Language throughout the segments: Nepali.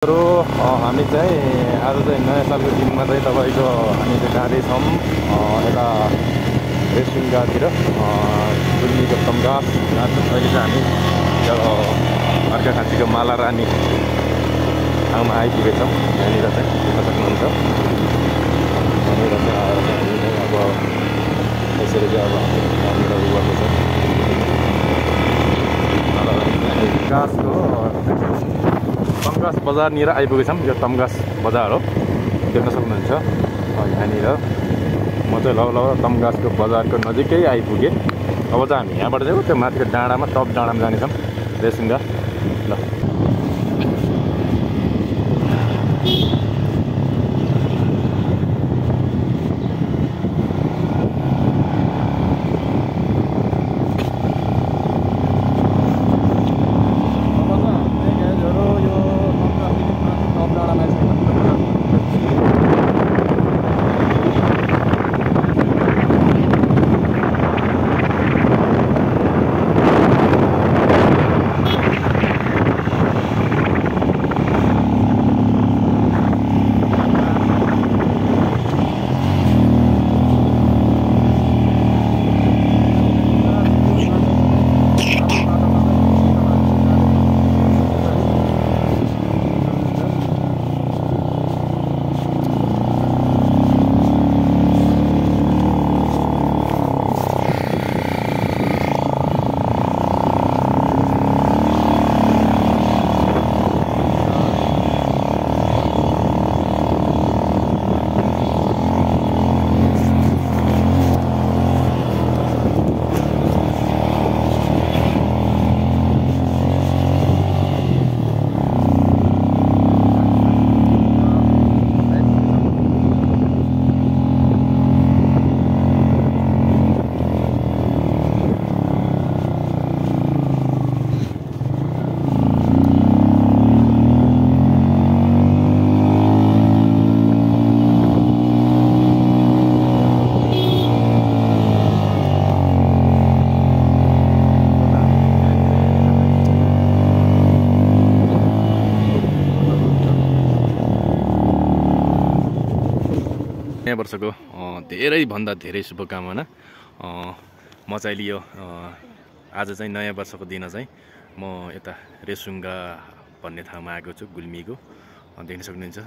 हामी चाहिँ आज चाहिँ नयाँ सालको दिनमा चाहिँ तपाईँको हामी चाहिँ जाँदैछौँ यता रेसुङ्गातिर गुल्मीको तम्घास जहाँ अहिले चाहिँ हामी अर्घाखाँचीको माला रानी ठाउँमा आइपुगेछौँ। यहाँनिर चाहिँ देख्न सक्नुहुन्छ। यहाँनिर चाहिँ आएर चाहिँ अब यसरी चाहिँ अब यहाँनिर उयो गर्दैछ गाँसको तम्घास बजारनिर आइपुगेछौँ। यो तम्घास बजार हो, देख्न सक्नुहुन्छ। यहाँनिर म चाहिँ ल तम्घासको बजारको नजिकै आइपुगेँ। अब चाहिँ हामी यहाँबाट चाहिँ त्यो माथिको डाँडामा टप डाँडामा जानेछौँ रेसुङ्गा। ल नयाँ वर्षको धेरैभन्दा धेरै शुभकामना। म चाहिँ लियो आज चाहिँ नयाँ वर्षको दिन चाहिँ म यता रेसुङ्गा भन्ने ठाउँमा आएको छु। गुल्मीको देख्न सक्नुहुन्छ।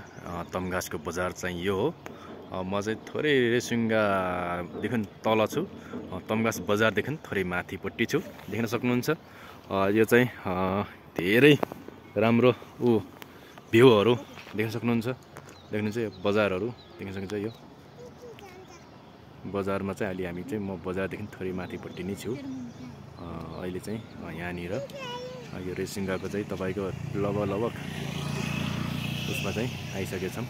तम्घासको बजार चाहिँ यो हो। म चाहिँ थोरै रेसुङ्गादेखि तल छु, तम्घास बजारदेखि थोरै माथिपट्टि छु। देख्न सक्नुहुन्छ। यो चाहिँ धेरै राम्रो भ्यूहरू देख्न सक्नुहुन्छ। देख्नुहुन्छ यो बजारहरू देख्न सक्नुहुन्छ। यो बजारमा चाहिँ अहिले हामी चाहिँ म बजारदेखि थोरै माथिपट्टि नै छु। अहिले चाहिँ यहाँनिर यो रेसुङ्गाको चाहिँ तपाईँको लगभग उसमा चाहिँ आइसकेछौँ।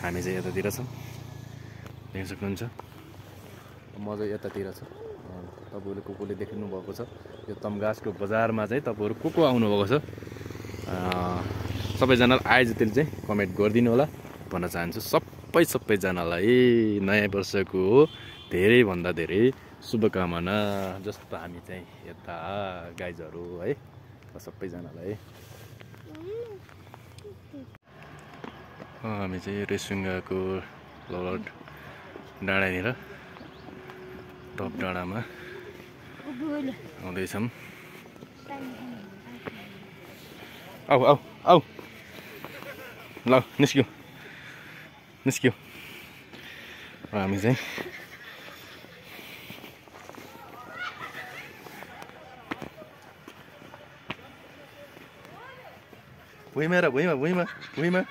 हामी चाहिँ यतातिर छौँ, देख्न सक्नुहुन्छ। म चाहिँ यतातिर छु। तपाईँहरू को देख्नु भएको छ यो तम्घासको बजारमा चाहिँ तपाईँहरू को आउनुभएको छ सबैजनालाई आइजतिर चाहिँ कमेन्ट गरिदिनु होला भन्न चाहन्छु। सबैजनालाई नयाँ वर्षको धेरैभन्दा धेरै शुभकामना। जस्तो हामी चाहिँ यता गाइजहरू है सबैजनालाई हामी चाहिँ रेसुङ्गाको ललट डाँडानिर टप डाँडामा आउँदैछौँ। आऊ ल निस्क्यो। हामी चाहिँ भुइँमा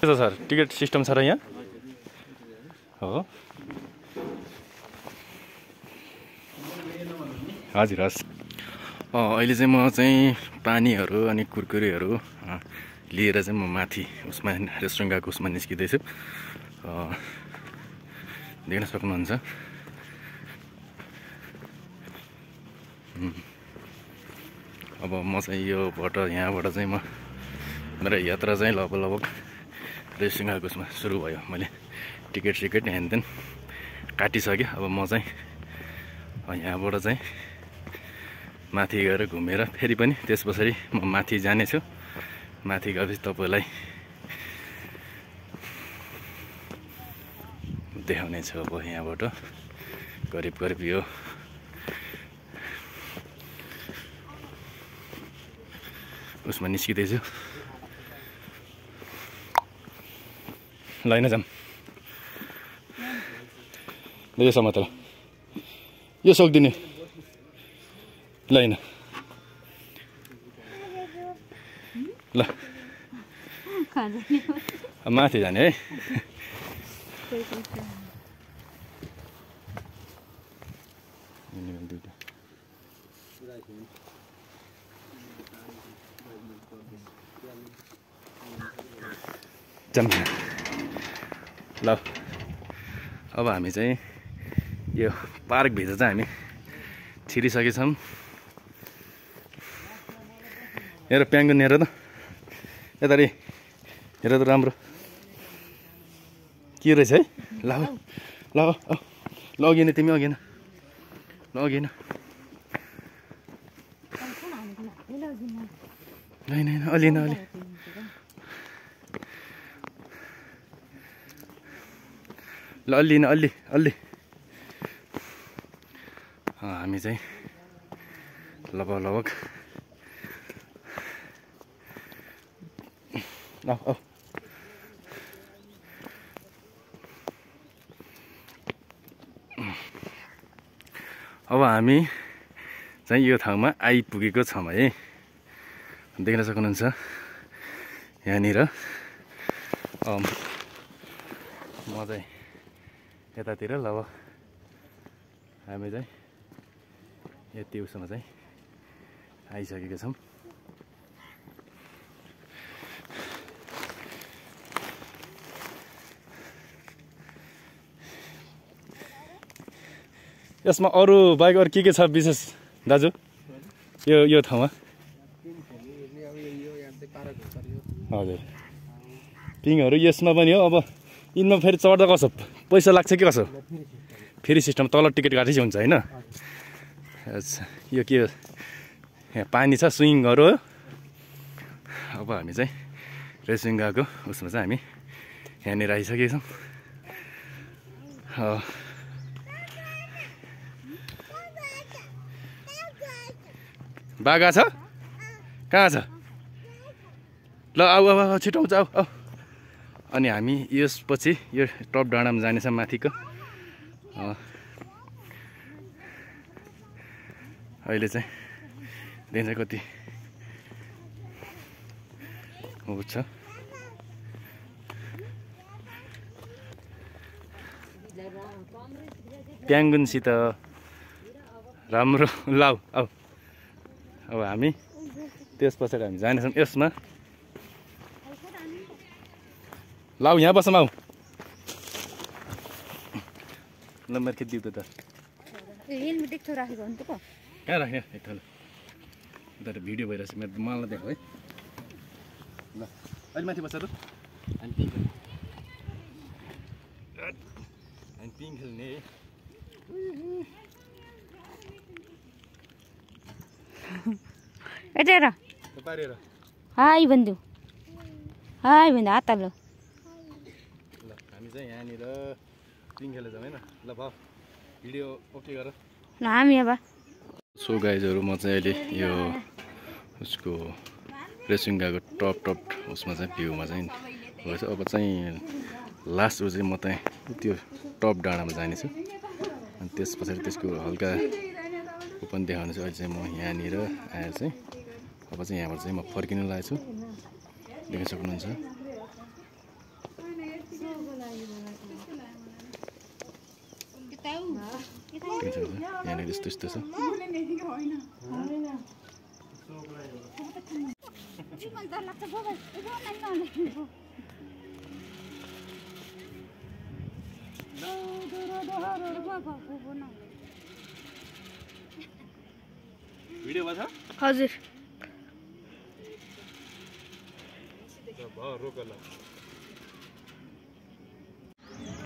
के छ सर, टिकट सिस्टम छ र यहाँ हो? हजुर हस्। अहिले चाहिँ म चाहिँ पानीहरू अनि कुरकुरेहरू लिएर चाहिँ म माथि उसमा रेस्टुरेन्टको उसमा निस्किँदैछु। देख्न सक्नुहुन्छ। अब म चाहिँ योबाट यहाँबाट चाहिँ मेरो यात्रा चाहिँ लगभग रेसुङ्गाको उसमा सुरु भयो। मैले टिकट ह्यान्ड काटिसकेँ। अब म चाहिँ यहाँबाट चाहिँ माथि गएर घुमेर फेरि पनि त्यस पछाडि म माथि जानेछु। माथि गएपछि तपाईँलाई देखाउने छु। अब यहाँबाट करिब करिब यो उसमा निस्किँदैछु। ल हैन जाम यो समातेर यो सक्दिने ल हैन ल माथि जाने है। ल अब हामी चाहिँ यो पार्कभित्र चाहिँ हामी छिरिसकेछौँ। हेर प्याङ्गुन हेर त यतारि हेर त राम्रो के रहेछ है। ल ल ल अघि नै तिमी अघि न ल अघि न होइन अलि न अलि ल अलि न अलि अलि हामी चाहिँ लगभग अब हामी चाहिँ यो ठाउँमा आइपुगेको छौँ है। देख्न सक्नुहुन्छ यहाँनिर म चाहिँ यतातिर ल अब हामी चाहिँ यति उसमा चाहिँ आइसकेका छौँ। यसमा अरू बाइक अरू के छ विशेष दाजु यो ठाउँमा? हजुर पिङहरू यसमा पनि हो। अब यिनमा फेरि चढ्दा कसो पैसा लाग्छ कि कसो? फेरि सिस्टम तल टिकट काटेपछि हुन्छ होइन? अच्छा यो के यहाँ पानी छ स्विङहरू हो। अब हामी चाहिँ रेसुङ्गाको उसमा चाहिँ हामी यहाँनिर आइसकेका छौँ। बाघा छ कहाँ छ? ल आऊ छिटो आउँछ आऊ। अनि हामी यसपछि यो टप डाँडामा जानेछ माथिको। अहिले चाहिँ दिन चाहिँ कति छ प्याङ्गुनसित राम्रो लाउ आऊ। अब हामी त्यस पछाडि हामी जानेछौँ यसमा। लाउ यहाँ बसौँ आऊ। ल मेरो खेत दिउ त हेलमेट एक राखेको हो नि त को कहाँ राख्ने एक ठाउँ उता भिडियो भइरहेछ मेरो मलाई देखो है। ल अहिले माथि बस्छ त हामी पिङ खेल्ने एटेर पारेर हाई बन्धु हात हाल्नु। ल हामी चाहिँ यहाँनिर पिङ खेलेर जाउँ होइन? ल भयो भिडियो ओके गर ल हामी अब सो गाइजहरू म चाहिँ अहिले यो उसको रेसुङ्गाको टप उसमा चाहिँ भ्यूमा चाहिँ गएछु। अब चाहिँ लास्ट चाहिँ म चाहिँ त्यो टप डाँडामा जानेछु। अनि त्यस पछाडि त्यसको हल्का पनि देखाउने छु। अहिले चाहिँ म यहाँनिर आएर चाहिँ अब चाहिँ यहाँबाट चाहिँ म फर्किनु लागेको छु। देख्न सक्नुहुन्छ यहाँनिर यस्तो छ। भिडियो भयो हजुर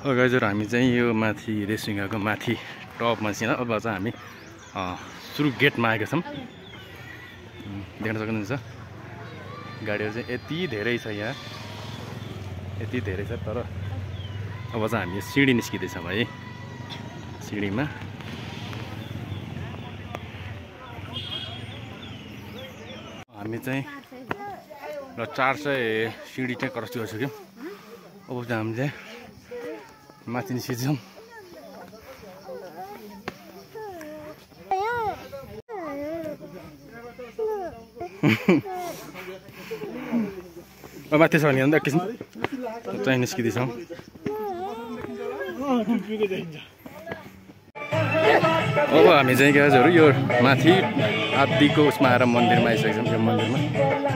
गाइजहरू हामी चाहिँ यो माथि रेसुङ्गाको माथि टपमा छिन। अब चाहिँ हामी सुरु गेटमा आएका छौँ। देख्न सक्नुहुन्छ गाडीहरू चाहिँ यति धेरै छ यहाँ, यति धेरै छ। तर अब चाहिँ हामी सिँढी निस्किँदैछौँ है। सिँढीमा हामी चाहिँ र 400 सिँढी चाहिँ क्रस गरिसक्यौँ। अब चाहिँ हामी चाहिँ माथि निस्किन्छौँ। माथि छ भने अन्त एकैछिन चाहिँ निस्किँदैछौँ। अब हामी चाहिँ गाजहरू यो माथि आदिको उसमा आएर मन्दिरमा आइसकेको छौँ। यो मन्दिरमा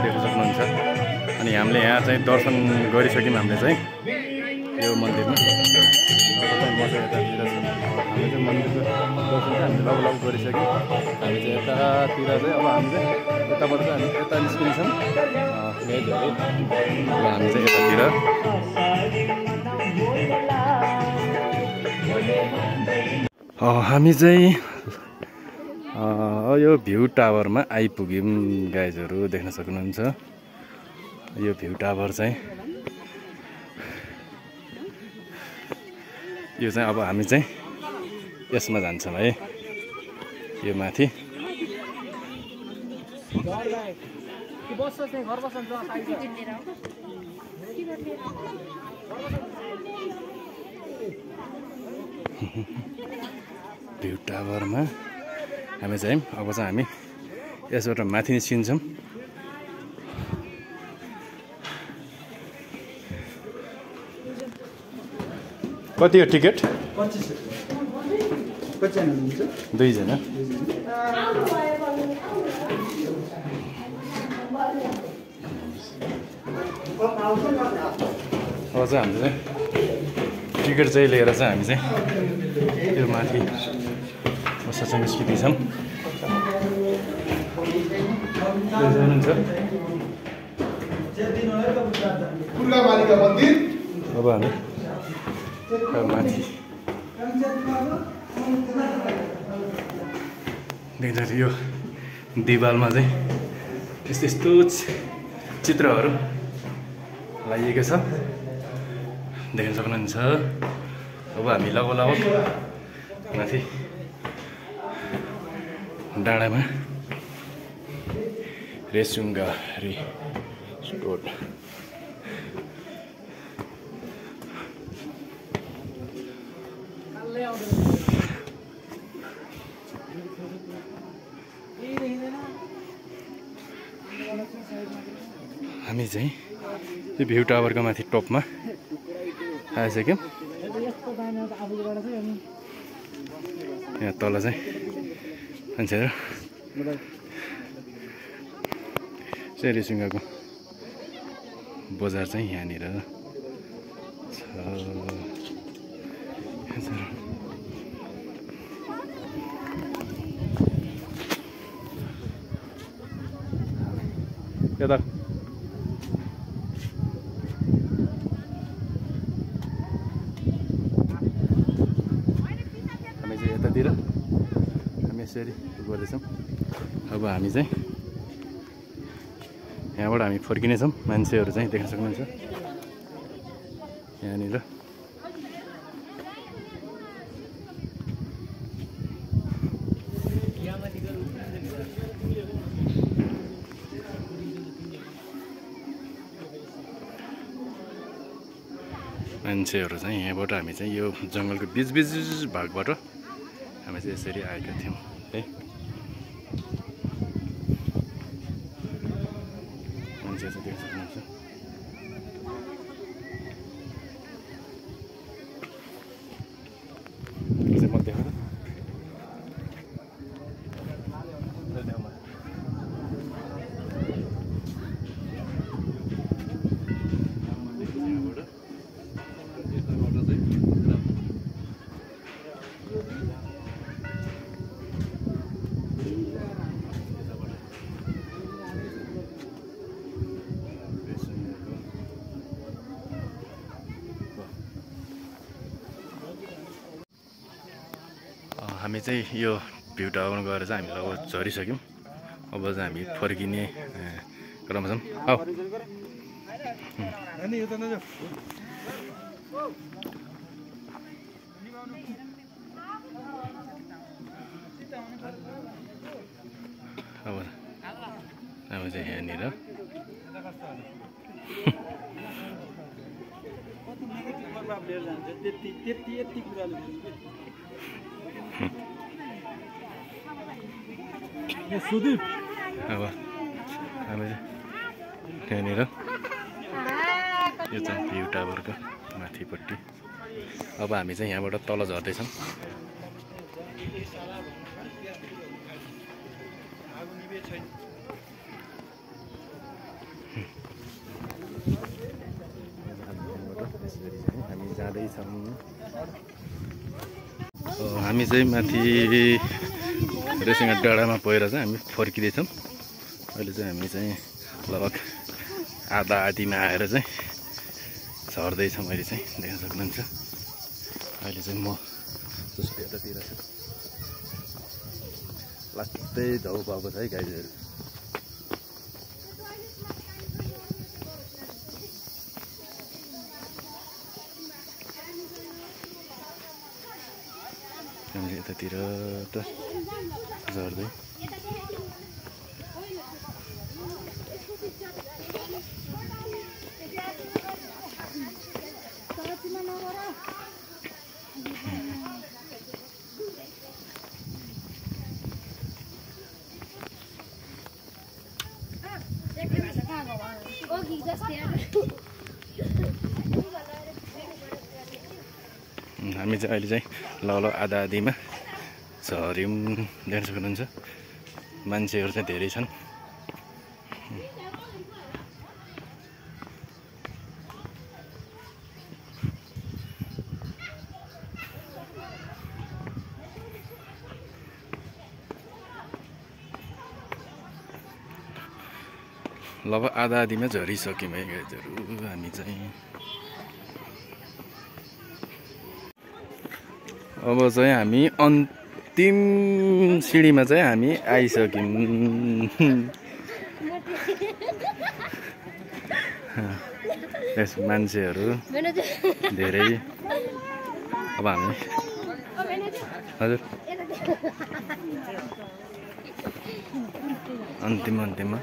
देख्न सक्नुहुन्छ। अनि हामीले यहाँ चाहिँ दर्शन गरिसक्यौँ। हामीले चाहिँ यो मन्दिरमा हामीले चाहिँ मन्दिरको दर्शन चाहिँ हामीले लगभग गरिसक्यौँ। हामी चाहिँ यतातिर चाहिँ अब हामी चाहिँ यताबाट चाहिँ हामी यता निस्किन्छौँ। हामी चाहिँ यतातिर हामी चाहिँ यो भ्यू टावरमा आइपुग्यौँ गाइजहरू। देख्न सक्नुहुन्छ यो भ्यू टावर चाहिँ यो चाहिँ अब हामी चाहिँ यसमा जान्छौँ है। यो माथि भ्यू टावरमा हामी चाहिँ अब चाहिँ हामी यसबाट माथि निस्किन्छौँ। कति हो टिकट? 2 जना। अब चाहिँ हामीले चाहिँ टिकट चाहिँ लिएर चाहिँ हामी चाहिँ यो माथि बस्छ निस्किँदैछौँ। अब हामी माथि देख्दाखेरि यो दिवालमा चाहिँ यस्तो यस्तो चित्रहरू लगाइएको छ। देख्न सक्नुहुन्छ। अब हामी लगभग माथि डाँडामा रेसुङ्गा रिसोर्ट हामी चाहिँ यो भ्यू टावरको माथि टपमा आइसक्यौँ। यहाँ तल चाहिँ मान्छेहरू रेसुङ्गाको बजार चाहिँ यहाँनिर छ। यता हामी चाहिँ यतातिर हामी यसरी गर्दैछौँ। अब हामी चाहिँ यहाँबाट हामी फर्किनेछौँ। मान्छेहरू चाहिँ देख्न सक्नुहुन्छ यहाँनिर। मान्छेहरू चाहिँ यहाँबाट हामी चाहिँ यो जङ्गलको बिच भागबाट हामी चाहिँ यसरी आएका थियौँ है। मान्छेहरू चाहिँ देख्न सक्नुहुन्छ। म देखाउँछु। हामी चाहिँ यो भ्यू टावर गएर चाहिँ हामी अब झरिसक्यौँ। अब चाहिँ हामी फर्किने क्रममा छौँ। आऊ अब चाहिँ यहाँनिर अब त्यहाँनिर यो चाहिँ भ्यू टावरको माथिपट्टि। अब हामी चाहिँ यहाँबाट तल झर्दैछौँ। हामी जाँदैछौँ। हामी चाहिँ माथि रेसिङ डाँडामा पुगेर चाहिँ हामी फर्किँदैछौँ। अहिले चाहिँ हामी चाहिँ लगभग आधा आधीमा आएर चाहिँ झर्दैछौँ। अहिले चाहिँ देख्न सक्नुहुन्छ। अहिले चाहिँ म जस्तो यतातिर छु, लास्टै झाउ पाएको छ है गाईहरू। हामीले यतातिर त झर्दै हामी चाहिँ अहिले चाहिँ लगभग आधा आधीमा झऱ्यौँ। देख्न सक्नुहुन्छ मान्छेहरू चाहिँ धेरै छन्। लगभग आधा आधीमा झरिसक्यौँ है गाइजहरू। हामी चाहिँ अब चाहिँ हामी अन्तिम सिँढीमा चाहिँ हामी आइसक्यौँ। यस मान्छेहरू धेरै। अब हामी हजुर अन्तिममा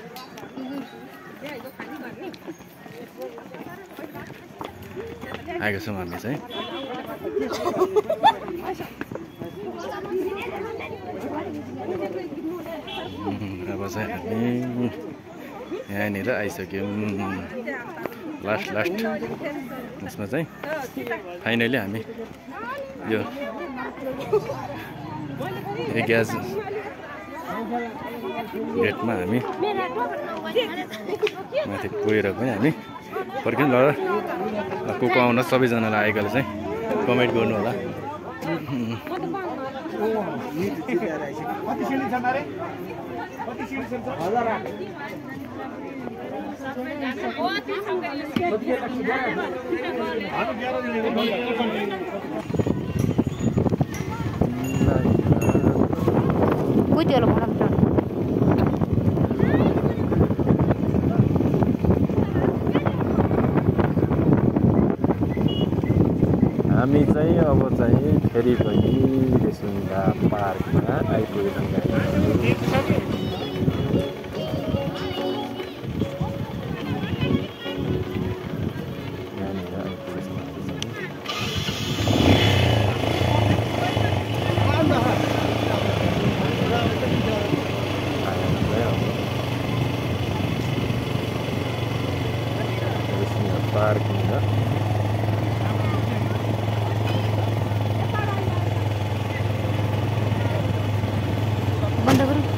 आएको छौँ हामी चाहिँ। अब चाहिँ हामी यहाँनिर आइसक्यौँ। लास्ट यसमा चाहिँ फाइनली हामी यो ग्यास गेटमा हामी माथि पुगेर पनि हामी फर्कियौँ। ल को को आउन सबैजनालाई आएकोले चाहिँ कमेन्ट गर्नु होला। हामी चाहिँ अब चाहिँ फेरि पनि रेसुङ्गा पार्कमा आइपुगेछौँ। पार्किङ बन्द गरौँ।